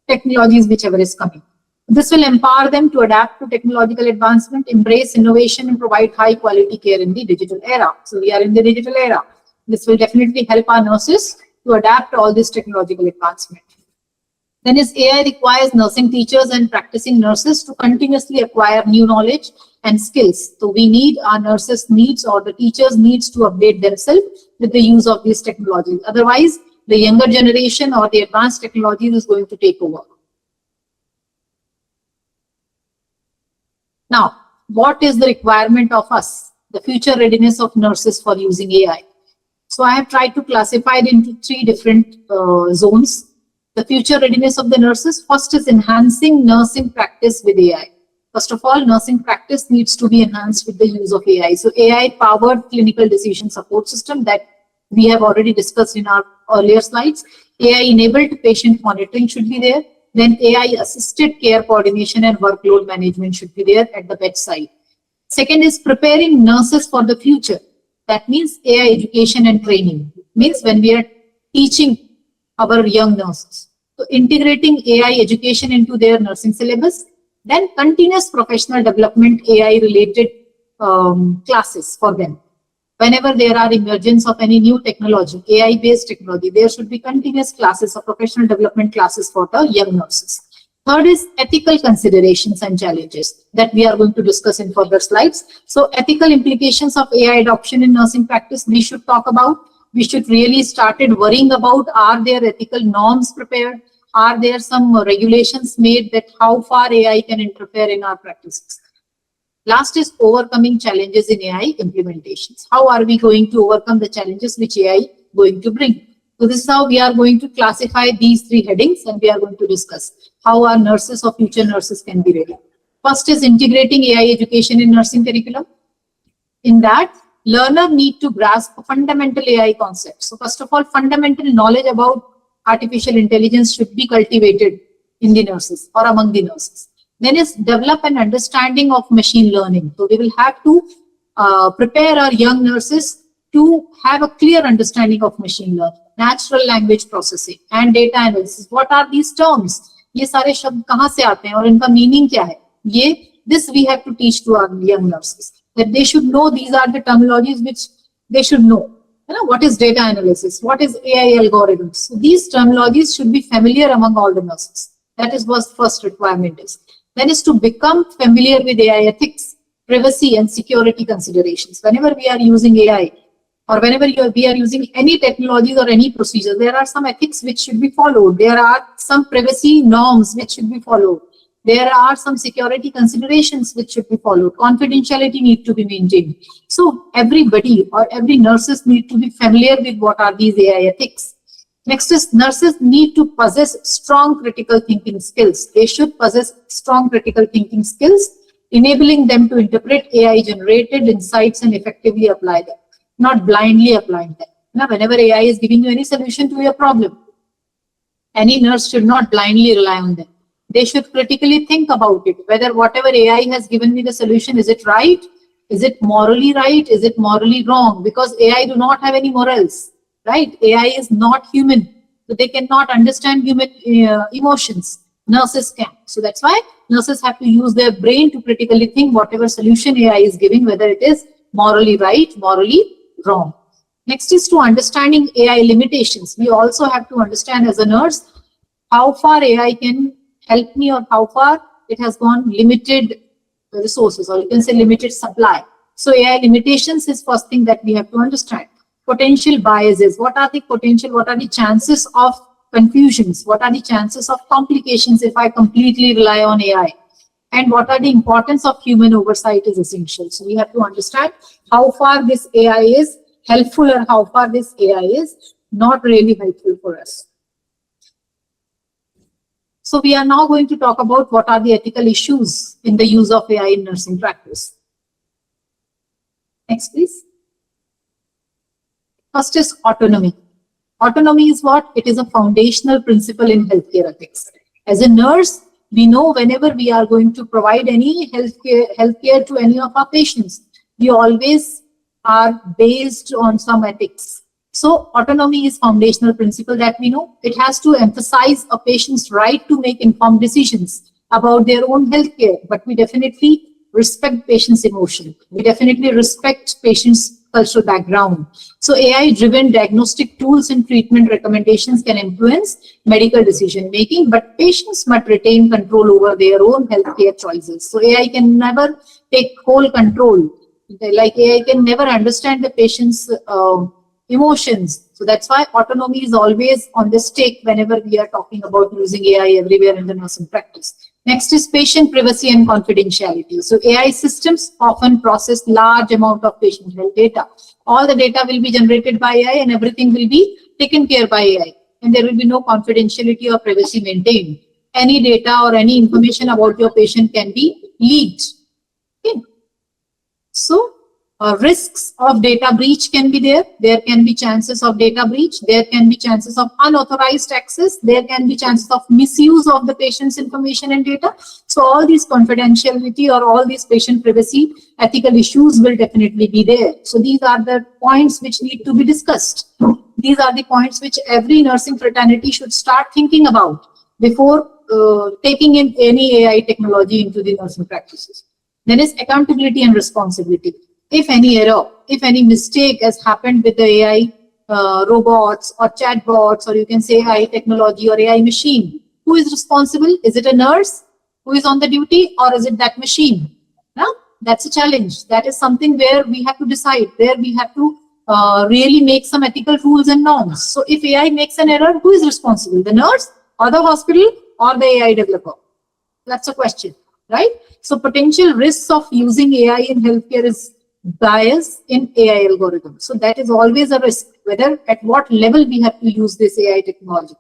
technologies whichever is coming. This will empower them to adapt to technological advancement, embrace innovation, and provide high quality care in the digital era. So we are in the digital era. This will definitely help our nurses to adapt to all this technological advancement. Then is AI requires nursing teachers and practicing nurses to continuously acquire new knowledge and skills. So we need our nurses needs or the teachers needs to update themselves with the use of these technologies. Otherwise, the younger generation or the advanced technologies is going to take over. Now, what is the requirement of us, the future readiness of nurses for using AI? So I have tried to classify it into three different zones. The future readiness of the nurses, first is enhancing nursing practice with AI. First of all, nursing practice needs to be enhanced with the use of AI. So AI-powered clinical decision support system that we have already discussed in our earlier slides. AI-enabled patient monitoring should be there. Then AI-assisted care coordination and workload management should be there at the bedside. Second is preparing nurses for the future. That means AI education and training. Means when we are teaching our young nurses. So integrating AI education into their nursing syllabus. Then continuous professional development AI-related classes for them. Whenever there are emergence of any new technology, AI-based technology, there should be continuous classes or professional development classes for the young nurses. Third is ethical considerations and challenges that we are going to discuss in further slides. So ethical implications of AI adoption in nursing practice, we should talk about. We should really started worrying about, are there ethical norms prepared? Are there some regulations made that how far AI can interfere in our practices? Last is overcoming challenges in AI implementations. How are we going to overcome the challenges which AI going to bring? So this is how we are going to classify these three headings, and we are going to discuss how our nurses or future nurses can be ready. First is integrating AI education in nursing curriculum. In that, learner need to grasp fundamental AI concepts. So first of all, fundamental knowledge about artificial intelligence should be cultivated in the nurses or among the nurses. Then is develop an understanding of machine learning. So we will have to prepare our young nurses to have a clear understanding of machine learning, natural language processing and data analysis. What are these terms? ये सारे शब्द कहाँ से आते हैं और इनका meaning क्या है? ये this we have to teach to our young nurses, that they should know these are the terminologies which they should know. You know, what is data analysis? What is AI algorithms? So these terminologies should be familiar among all the nurses. That is what first requirement is. Then is to become familiar with AI ethics, privacy and security considerations. Whenever we are using AI or whenever we are using any technologies or any procedure, there are some ethics which should be followed. There are some privacy norms which should be followed. There are some security considerations which should be followed. Confidentiality need to be maintained. So everybody or every nurses need to be familiar with what are these AI ethics. Next is nurses need to possess strong critical thinking skills. They should possess strong critical thinking skills, enabling them to interpret AI generated insights and effectively apply them, not blindly applying them. Now, whenever AI is giving you any solution to your problem, any nurse should not blindly rely on them. They should critically think about it, whether whatever AI has given me the solution, is it right? Is it morally right? Is it morally wrong? Because AI do not have any morals, right? AI is not human, so they cannot understand human emotions. Nurses can. So that's why nurses have to use their brain to critically think whatever solution AI is giving, whether it is morally right, morally wrong. Next is to understanding AI limitations. We also have to understand as a nurse how far AI can help me or how far it has gone limited resources, or you can say limited supply. So AI limitations is first thing that we have to understand. Potential biases. What are the potential, what are the chances of confusions? What are the chances of complications if I completely rely on AI? And what are the importance of human oversight is essential. So we have to understand how far this AI is helpful or how far this AI is not really helpful for us. So we are now going to talk about what are the ethical issues in the use of AI in nursing practice. Next, please. First is autonomy. Autonomy is what? It is a foundational principle in healthcare ethics. As a nurse, we know whenever we are going to provide any healthcare to any of our patients, we always are based on some ethics. So autonomy is foundational principle that we know. It has to emphasize a patient's right to make informed decisions about their own healthcare, but we definitely respect patient's emotion. We definitely respect patient's cultural background. So AI-driven diagnostic tools and treatment recommendations can influence medical decision making, but patients must retain control over their own healthcare choices. So AI can never take whole control. Like AI can never understand the patient's emotions. So that's why autonomy is always on the stake whenever we are talking about using AI everywhere in the nursing practice. Next is patient privacy and confidentiality. So AI systems often process large amount of patient health data. All the data will be generated by AI and everything will be taken care by AI. And there will be no confidentiality or privacy maintained. Any data or any information about your patient can be leaked. Okay. So risks of data breach can be there. There can be chances of data breach. There can be chances of unauthorized access. There can be chances of misuse of the patient's information and data. So all these confidentiality or all these patient privacy ethical issues will definitely be there. So these are the points which need to be discussed. These are the points which every nursing fraternity should start thinking about before taking in any AI technology into the nursing practices. Then is accountability and responsibility. If any error, if any mistake has happened with the AI robots or chatbots, or you can say AI technology or AI machine, who is responsible? Is it a nurse who is on the duty, or is it that machine? Now, that's a challenge. That is something where we have to decide, where we have to really make some ethical rules and norms. So if AI makes an error, who is responsible? The nurse or the hospital or the AI developer? That's a question, right? So potential risks of using AI in healthcare is bias in AI algorithms. So that is always a risk, whether at what level we have to use this AI technology,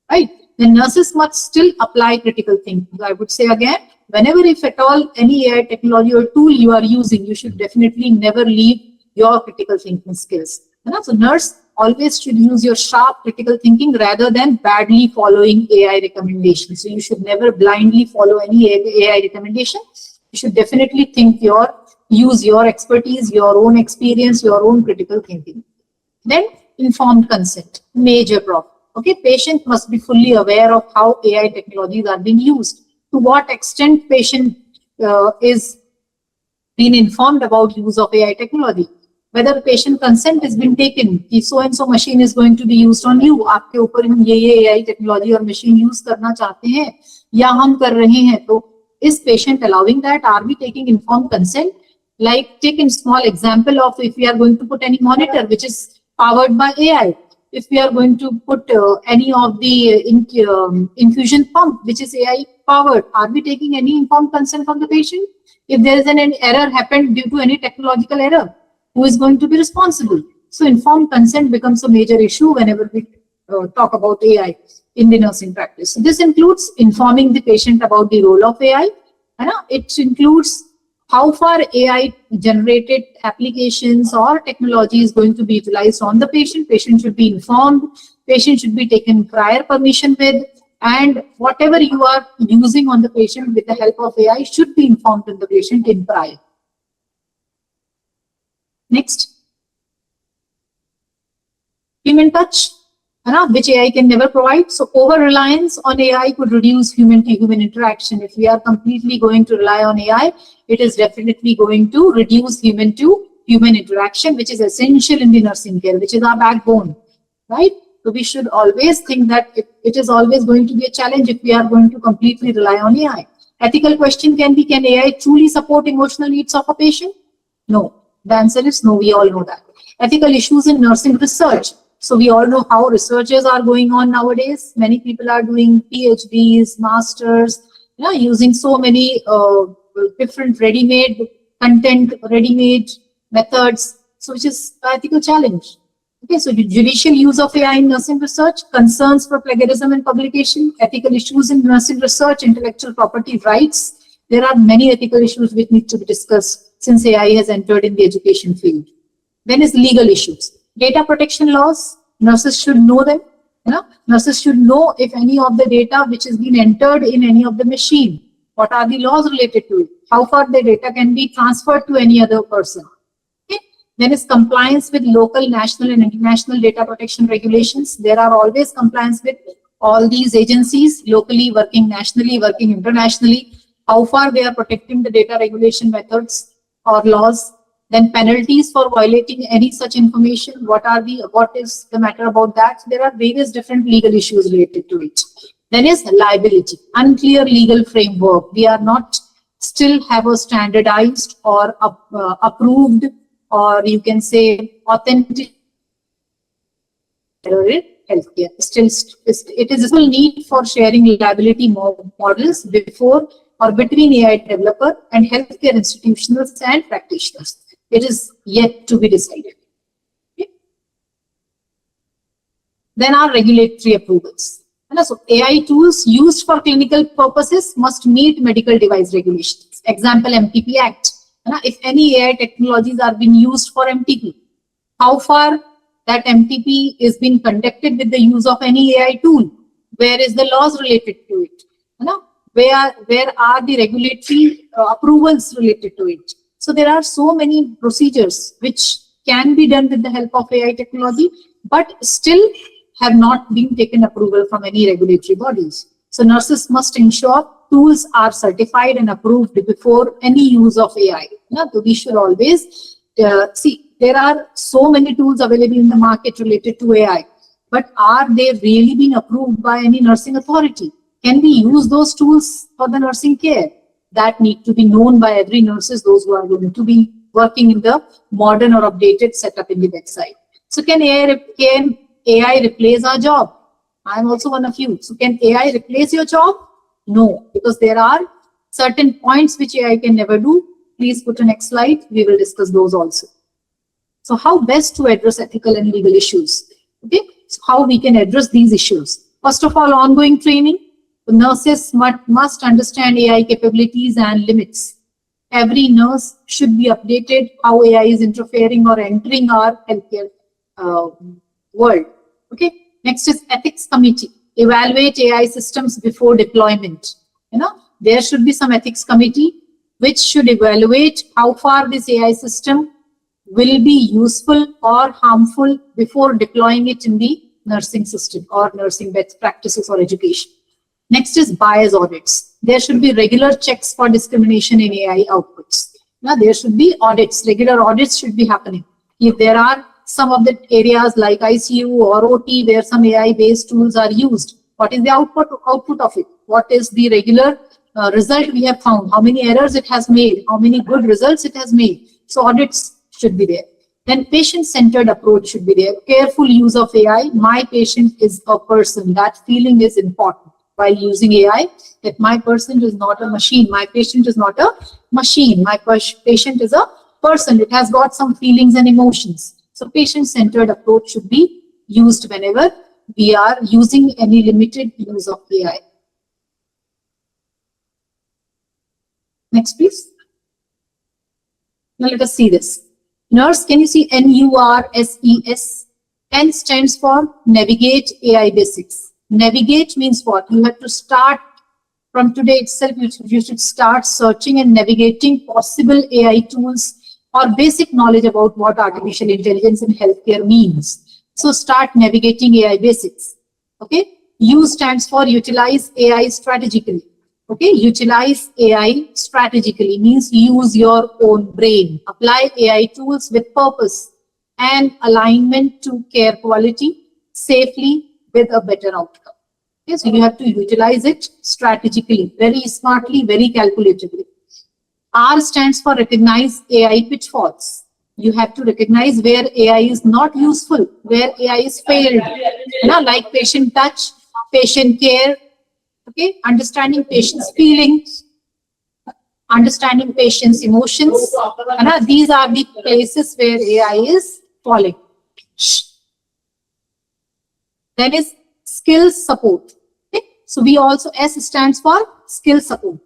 right? The nurses must still apply critical thinking. I would say again, whenever if at all any AI technology or tool you are using, you should definitely never leave your critical thinking skills. So nurse always should use your sharp critical thinking rather than badly following AI recommendations. So you should never blindly follow any AI recommendation. You should definitely use your expertise, your own experience, your own critical thinking. Then informed consent, major problem. Okay, patient must be fully aware of how AI technologies are being used. To what extent patient is being informed about use of AI technology. Whether patient consent has been taken, कि so and so machine is going to be used on you. आपके ऊपर हम ये AI technology और machine use करना चाहते हैं या हम कर रहे हैं, तो is patient allowing that? Are we taking informed consent? Like take a small example of if we are going to put any monitor which is powered by AI. If we are going to put any of the infusion pump which is AI powered, are we taking any informed consent from the patient? If there is an error happened due to any technological error, who is going to be responsible? So informed consent becomes a major issue whenever we talk about AI in the nursing practice. So this includes informing the patient about the role of AI. It includes how far AI generated applications or technology is going to be utilized on the patient. Patient should be informed. Patient should be taken prior permission with. And whatever you are using on the patient with the help of AI should be informed to the patient in prior. Next. Human touch, which AI can never provide. So over-reliance on AI could reduce human-to-human interaction. If we are completely going to rely on AI, it is definitely going to reduce human-to-human interaction, which is essential in the nursing care, which is our backbone, right? So we should always think that it is always going to be a challenge if we are going to completely rely on AI. Ethical question can be, can AI truly support emotional needs of a patient? No. The answer is no, we all know that. Ethical issues in nursing research. So we all know how researches are going on nowadays. Many people are doing PhDs, masters, using so many different ready-made content, ready-made methods, so which is an ethical challenge. Okay, so the judicial use of AI in nursing research, concerns for plagiarism and publication, ethical issues in nursing research, intellectual property rights. There are many ethical issues which need to be discussed since AI has entered in the education field. Then is legal issues. Data protection laws, nurses should know them. Nurses should know if any of the data which has been entered in any of the machine, what are the laws related to it, how far the data can be transferred to any other person. Then is compliance with local, national and international data protection regulations. There are always compliance with all these agencies, locally, working nationally, working internationally, how far they are protecting the data regulation methods or laws. Then penalties for violating any such information. What is the matter about that? There are various different legal issues related to it. Then is liability, unclear legal framework. We are not still have a standardized or approved, or you can say authentic healthcare. Still, it is still need for sharing liability models before or between AI developer and healthcare institutions and practitioners. It is yet to be decided. Okay. Then our regulatory approvals. So AI tools used for clinical purposes must meet medical device regulations. Example, MTP Act. If any AI technologies are being used for MTP, how far that MTP is being conducted with the use of any AI tool? Where is the laws related to it? Where are the regulatory approvals related to it? So there are so many procedures which can be done with the help of AI technology, but still have not been taken approval from any regulatory bodies. So nurses must ensure tools are certified and approved before any use of AI. So we should always see, there are so many tools available in the market related to AI, but are they really being approved by any nursing authority? Can we use those tools for the nursing care? That need to be known by every nurses, those who are going to be working in the modern or updated setup in the bedside. So can AI replace our job? I'm also one of you. So can AI replace your job? No, because there are certain points which AI can never do. Please put the next slide. We will discuss those also. So how best to address ethical and legal issues? Okay, so how we can address these issues? First of all, ongoing training. The nurses must understand AI capabilities and limits. Every nurse should be updated how AI is interfering or entering our healthcare world. Okay. Next is ethics committee. Evaluate AI systems before deployment. There should be some ethics committee which should evaluate how far this AI system will be useful or harmful before deploying it in the nursing system or nursing best practices or education. Next is bias audits. There should be regular checks for discrimination in AI outputs. Now, there should be audits, regular audits should be happening. If there are some of the areas like ICU or OT where some AI-based tools are used, what is the output of it? What is the regular result we have found? How many errors it has made? How many good results it has made? So audits should be there. Then patient-centered approach should be there. Careful use of AI. My patient is a person. That feeling is important while using AI, that my person is not a machine. My patient is not a machine. My patient is a person. It has got some feelings and emotions. So patient-centered approach should be used whenever we are using any limited use of AI. Next, please. Now let us see this. Nurse, can you see NURSES? N stands for Navigate AI Basics. Navigate means what? You have to start from today itself. You should start searching and navigating possible AI tools or basic knowledge about what artificial intelligence in healthcare means. So start navigating AI basics. Okay. U stands for Utilize AI strategically. Okay, utilize AI strategically means use your own brain. Apply AI tools with purpose and alignment to care quality safely with a better outcome. Okay, so you have to utilize it strategically, very smartly, very calculatively. R stands for Recognize AI pitfalls. You have to recognize where AI is not useful, where AI is failed. Like patient touch, patient care. Okay, understanding patient's feelings, understanding patient's emotions. These are the places where AI is falling. Then is skills support. Okay, so we also, S stands for skill support.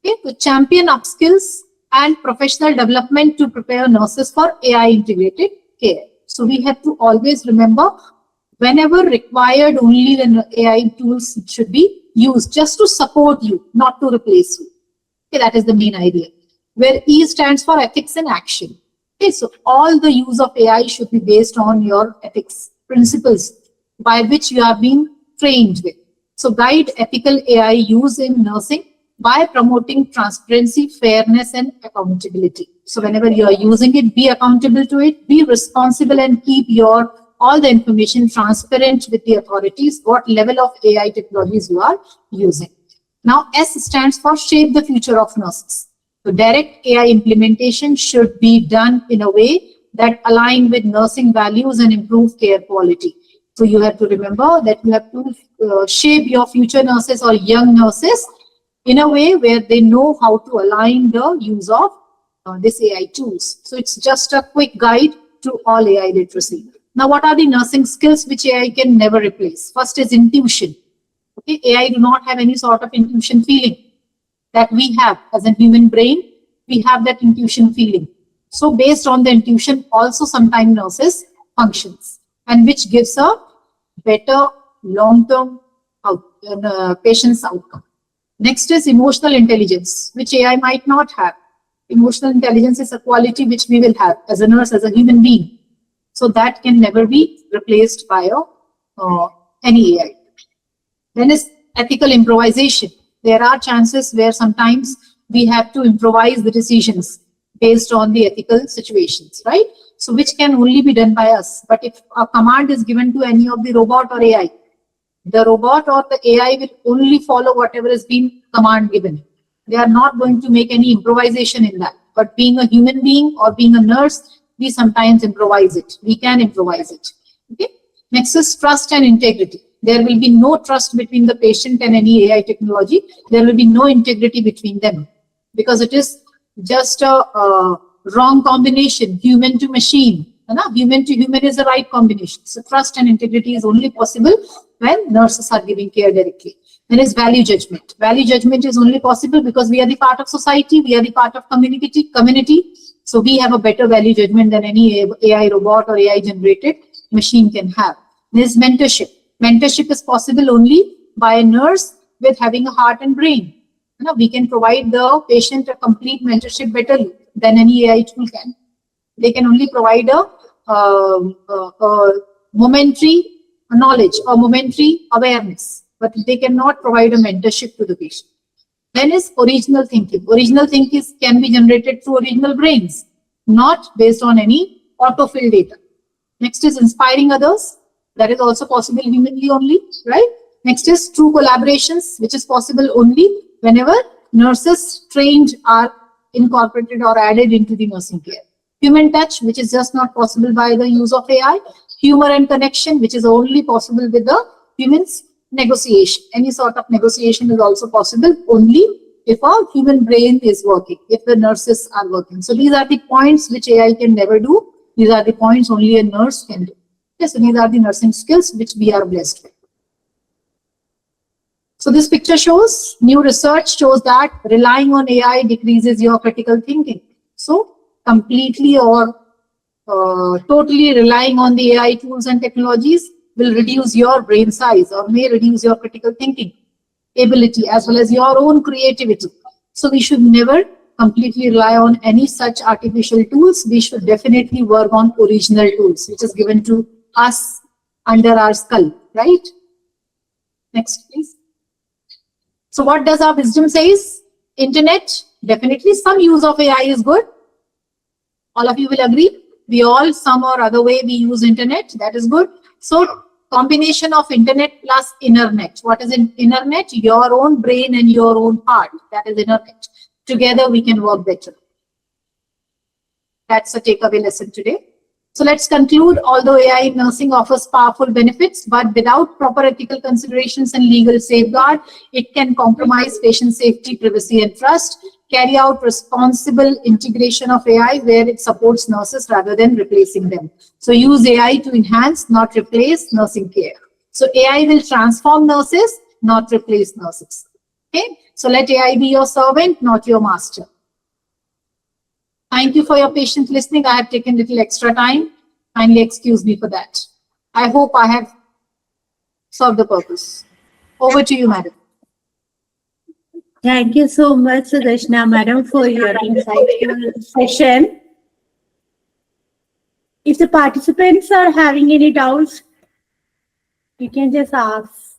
Okay, to champion upskills and professional development to prepare nurses for AI integrated care. So we have to always remember, whenever required, only the AI tools should be used just to support you, not to replace you. Okay, that is the main idea. Where E stands for ethics and action. Okay, so all the use of AI should be based on your ethics principles by which you are being trained with. So guide ethical AI use in nursing by promoting transparency, fairness, and accountability. So whenever you are using it, be accountable to it, be responsible, and keep all the information transparent with the authorities, what level of AI technologies you are using. Now, S stands for Shape the Future of Nurses. So direct AI implementation should be done in a way that align with nursing values and improve care quality. So you have to remember that you have to shape your future nurses or young nurses in a way where they know how to align the use of this AI tools. So it's just a quick guide to all AI literacy. Now, what are the nursing skills which AI can never replace? First is intuition. Okay, AI do not have any sort of intuition feeling that we have as a human brain. We have that intuition feeling. So based on the intuition, also sometimes nurses functions, and which gives a better long-term patient's outcome. Next is emotional intelligence, which AI might not have. Emotional intelligence is a quality which we will have as a nurse, as a human being. So that can never be replaced by any AI. Then is ethical improvisation. There are chances where sometimes we have to improvise the decisions based on the ethical situations, right? So which can only be done by us. But if a command is given to any of the robot or AI, the robot or the AI will only follow whatever has been command given. They are not going to make any improvisation in that. But being a human being or being a nurse, we sometimes improvise it. We can improvise it. Okay. Next is trust and integrity. There will be no trust between the patient and any AI technology. There will be no integrity between them because it is just a wrong combination, human to machine. Human to human is the right combination. So trust and integrity is only possible when nurses are giving care directly. Then is value judgment. Value judgment is only possible because we are the part of society. We are the part of community. So we have a better value judgment than any AI robot or AI generated machine can have. There's mentorship. Mentorship is possible only by a nurse with having a heart and brain. We can provide the patient a complete mentorship better than any AI tool can. They can only provide a momentary knowledge or momentary awareness, but they cannot provide a mentorship to the patient. Then is original thinking. Original thinking can be generated through original brains, not based on any autofill data. Next is inspiring others. That is also possible humanly only, right? Next is true collaborations, which is possible only whenever nurses trained are incorporated or added into the nursing care. Human touch, which is just not possible by the use of AI. Humor and connection, which is only possible with the humans. Negotiation. Any sort of negotiation is also possible only if a human brain is working, if the nurses are working. So these are the points which AI can never do. These are the points only a nurse can do. Yes, so these are the nursing skills which we are blessed with. So this picture shows, new research shows that relying on AI decreases your critical thinking. So completely or totally relying on the AI tools and technologies will reduce your brain size or may reduce your critical thinking ability as well as your own creativity. So we should never completely rely on any such artificial tools. We should definitely work on original tools, which is given to us under our skull, right? Next, please. So what does our wisdom says? Internet, definitely some use of AI is good. All of you will agree. We all, some or other way, we use internet. That is good. So combination of internet plus internet. What is in internet? Your own brain and your own heart. That is internet. Together we can work better. That's a takeaway lesson today. So let's conclude. Although AI in nursing offers powerful benefits, but without proper ethical considerations and legal safeguard, it can compromise patient safety, privacy, and trust. Carry out responsible integration of AI where it supports nurses rather than replacing them. So use AI to enhance, not replace nursing care. So AI will transform nurses, not replace nurses. Okay. So let AI be your servant, not your master. Thank you for your patient listening. I have taken a little extra time. Kindly excuse me for that. I hope I have served the purpose. Over to you, madam.
Thank you so much, Sudershna madam, for your insightful session. If the participants are having any doubts, you can just ask.